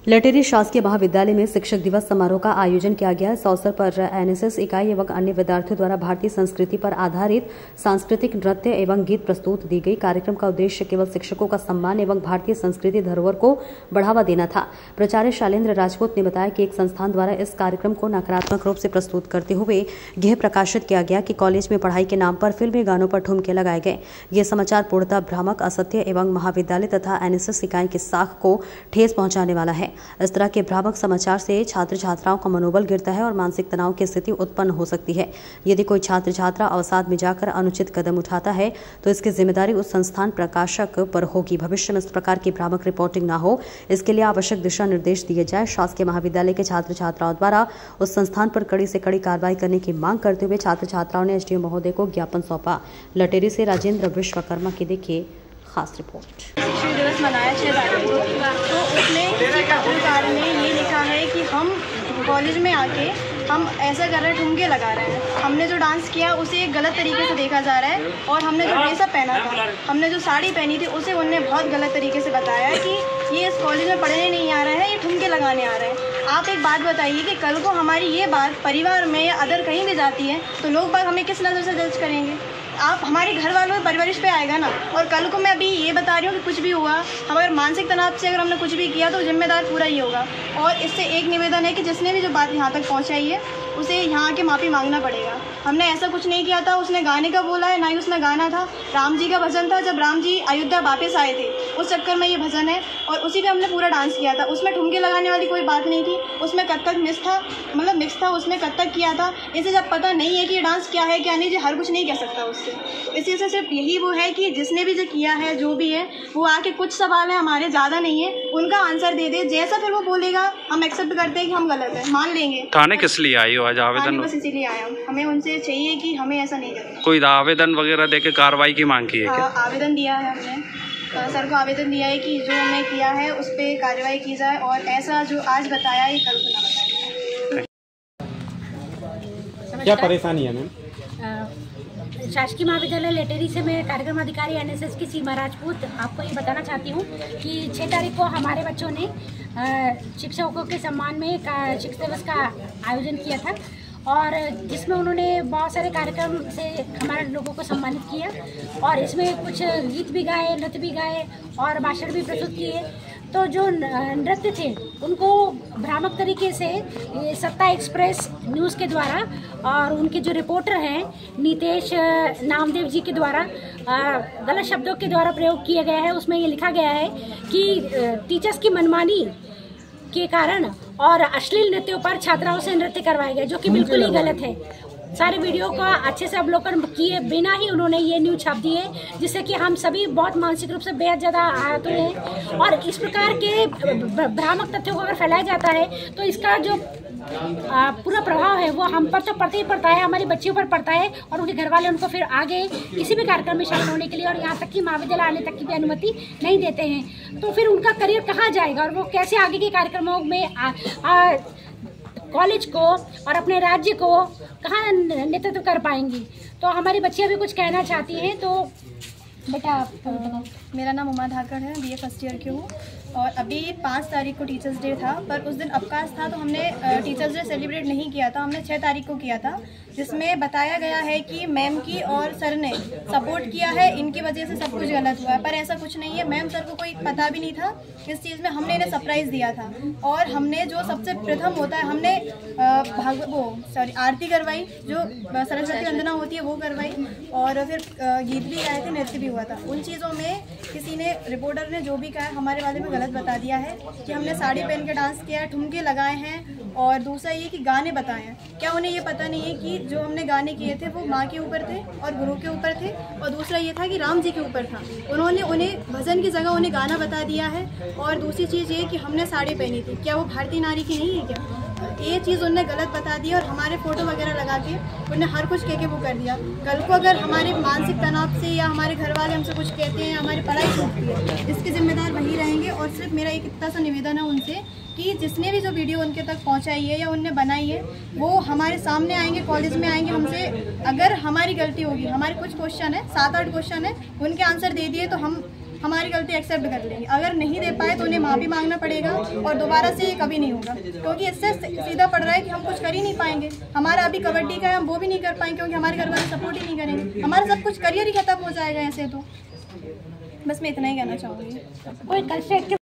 लटेरी शासकीय महाविद्यालय में शिक्षक दिवस समारोह का आयोजन किया गया। इस अवसर पर एनएसएस इकाई एवं अन्य विद्यार्थियों द्वारा भारतीय संस्कृति पर आधारित सांस्कृतिक नृत्य एवं गीत प्रस्तुत दी गई। कार्यक्रम का उद्देश्य केवल शिक्षकों का सम्मान एवं भारतीय संस्कृति धरोहर को बढ़ावा देना था। प्राचार्य शैलेंद्र राजपूत ने बताया कि एक संस्थान द्वारा इस कार्यक्रम को नकारात्मक रूप से प्रस्तुत करते हुए यह प्रकाशित किया गया कि कॉलेज में पढ़ाई के नाम पर फिल्मी गानों पर ठुमके लगाए गए। ये समाचार पूर्णतः भ्रामक, असत्य एवं महाविद्यालय तथा एनएसएस इकाई की साख को ठेस पहुंचाने वाला है। इस तरह के भ्रामक समाचार से छात्र छात्राओं का मनोबल गिरता है और मानसिक तनाव की स्थिति उत्पन्न हो सकती है। यदि कोई छात्र छात्रा अवसाद में जाकर अनुचित कदम उठाता है तो इसकी जिम्मेदारी उस संस्थान प्रकाशक पर होगी। भविष्य में इस प्रकार की भ्रामक रिपोर्टिंग न हो, इसके लिए आवश्यक दिशा निर्देश दिए जाए। शासकीय महाविद्यालय के छात्र छात्राओं द्वारा उस संस्थान पर कड़ी से कड़ी कार्रवाई करने की मांग करते हुए छात्र छात्राओं ने एसडीएम महोदय को ज्ञापन सौंपा। लटेरी से राजेंद्र विश्वकर्मा की देखिए खास रिपोर्ट। शिक्षक दिवस मनाया 6 तारीख को, तो उसमें किसी पत्रकार ने ये लिखा है कि हम कॉलेज में आके हम ऐसा कर रहे हैं, ठुमके लगा रहे हैं। हमने जो डांस किया उसे एक गलत तरीके से देखा जा रहा है और हमने जो ड्रेसअप पहना था, हमने जो साड़ी पहनी थी, उसे उन्होंने बहुत गलत तरीके से बताया कि ये इस कॉलेज में पढ़ने नहीं आ रहा है, ये ठुमके लगाने आ रहे हैं। आप एक बात बताइए कि कल को हमारी ये बात परिवार में या अदर कहीं भी जाती है तो लोग बात हमें किस नज़र से जज करेंगे? आप हमारे घर वालों में परवरिश पे आएगा ना। और कल को मैं अभी ये बता रही हूँ कि कुछ भी हुआ, हमारे मानसिक तनाव से अगर हमने कुछ भी किया तो जिम्मेदार पूरा ही होगा। और इससे एक निवेदन है कि जिसने भी जो बात यहाँ तक पहुँचाई है उसे यहाँ के माफ़ी मांगना पड़ेगा। हमने ऐसा कुछ नहीं किया था, उसने गाने का बोला है, ना ही उसमें गाना था। राम जी का भजन था, जब राम जी अयोध्या वापस आए थे उस चक्कर में ये भजन है और उसी पे हमने पूरा डांस किया था। उसमें ठुमके लगाने वाली कोई बात नहीं थी, उसमें कथक मिक्स था, मतलब मिक्स था, उसमें कथक किया था। इसे जब पता नहीं है कि ये डांस क्या है क्या नहीं, जो हर कुछ नहीं कह सकता उससे। इसी से सिर्फ यही वो है कि जिसने भी जो किया है, जो भी है, वो आके कुछ सवाल है हमारे, ज़्यादा नहीं है, उनका आंसर दे दे। जैसा फिर वो बोलेगा हम एक्सेप्ट करते हैं कि हम गलत है, मान लेंगे। थाने किस लिए आई हो आज आवेदन? बस इसीलिए आया हूँ, हमें उनसे चाहिए कि हमें ऐसा नहीं करना। कोई आवेदन वगैरह देके कार्रवाई की मांग की है क्या? आवेदन दिया है हमने, सर को आवेदन दिया है कि जो हमने किया है उस पर कार्रवाई की जाए और ऐसा जो आज बताया है कल को ना बताया। क्या परेशानी है मैम? शासकीय महाविद्यालय लटेरी से मैं कार्यक्रम अधिकारी एनएसएस की सीमा राजपूत आपको ये बताना चाहती हूँ कि 6 तारीख को हमारे बच्चों ने शिक्षकों के सम्मान में शिक्षक दिवस का आयोजन किया था और जिसमें उन्होंने बहुत सारे कार्यक्रम से हमारे लोगों को सम्मानित किया और इसमें कुछ गीत भी गाए, नृत्य भी गाए और भाषण भी प्रस्तुत किए। तो जो नृत्य थे उनको भ्रामक तरीके से सत्ता एक्सप्रेस न्यूज़ के द्वारा और उनके जो रिपोर्टर हैं नीतेश नामदेव जी के द्वारा गलत शब्दों के द्वारा प्रयोग किया गया है। उसमें ये लिखा गया है कि टीचर्स की मनमानी के कारण और अश्लील नृत्यों पर छात्राओं से नृत्य करवाए गए, जो कि बिल्कुल ही गलत है। सारे वीडियो का अच्छे से अवलोकन किए बिना ही उन्होंने ये न्यूज़ छाप दी है, जिससे कि हम सभी बहुत मानसिक रूप से बेहद ज़्यादा आहत हुए हैं। और इस प्रकार के भ्रामक तथ्यों को अगर फैलाया जाता है तो इसका जो पूरा प्रभाव है वो हम पर तो पड़ता ही पड़ता है, हमारी बच्चियों पर पड़ता है और उनके घर वाले उनको फिर आगे किसी भी कार्यक्रम में शामिल होने के लिए और यहाँ तक कि महाविद्यालय आने तक की भी अनुमति नहीं देते हैं। तो फिर उनका करियर कहाँ जाएगा और वो कैसे आगे के कार्यक्रमों में कॉलेज को और अपने राज्य को कहाँ नेतृत्व कर पाएंगी। तो हमारी बच्चियाँ भी कुछ कहना चाहती हैं। तो बेटा मेरा नाम उमा धाकड़ है, बीए फर्स्ट ईयर की हूँ और अभी 5 तारीख को टीचर्स डे था, पर उस दिन अवकाश था तो हमने टीचर्स डे सेलिब्रेट नहीं किया था। हमने 6 तारीख को किया था, जिसमें बताया गया है कि मैम की और सर ने सपोर्ट किया है, इनकी वजह से सब कुछ गलत हुआ है। पर ऐसा कुछ नहीं है, मैम सर को कोई पता भी नहीं था इस चीज़ में। हमने इन्हें सरप्राइज़ दिया था और हमने जो सबसे प्रथम होता है हमने आरती करवाई, जो सरस्वती वंदना होती है वो करवाई और फिर गीत भी गाए थे, नृत्य भी हुआ था। उन चीज़ों में किसी ने, रिपोर्टर ने जो भी कहा हमारे बारे में गलत बता दिया है कि हमने साड़ी पहन के डांस किया है, ठुमके लगाए हैं। और दूसरा ये कि गाने बताए हैं, क्या उन्हें ये पता नहीं है कि जो हमने गाने किए थे वो माँ के ऊपर थे और गुरु के ऊपर थे। और दूसरा ये था कि राम जी के ऊपर था, उन्होंने उन्हें भजन की जगह उन्हें गाना बता दिया है। और दूसरी चीज़ ये कि हमने साड़ी पहनी थी, क्या वो भारतीय नारी की नहीं है क्या? ये चीज़ उन्होंने गलत बता दी और हमारे फ़ोटो वगैरह लगा के उन्होंने हर कुछ कह के वो कर दिया। कल को अगर हमारे मानसिक तनाव से या हमारे घर वाले हमसे कुछ कहते हैं, हमारी पढ़ाई छूटती है, इसके जिम्मेदार वही रहेंगे। और सिर्फ मेरा एक इतना सा निवेदन है उनसे कि जिसने भी जो वीडियो उनके तक पहुंचाई है या उनने बनाई है वो हमारे सामने आएंगे, कॉलेज में आएंगे, हमसे अगर हमारी गलती होगी, हमारे कुछ क्वेश्चन है, 7-8 क्वेश्चन है, उनके आंसर दे दिए तो हम हमारी गलती एक्सेप्ट कर लेंगे। अगर नहीं दे पाए तो उन्हें माफ़ी मांगना पड़ेगा और दोबारा से ये कभी नहीं होगा, क्योंकि इससे सीधा पड़ रहा है कि हम कुछ कर ही नहीं पाएंगे। हमारा अभी कबड्डी का है, हम वो भी नहीं कर पाएंगे क्योंकि हमारे घर वाले सपोर्ट ही नहीं करेंगे। हमारा सब कुछ करियर ही खत्म हो जाएगा ऐसे तो। बस मैं इतना ही कहना चाहूँगी। कोई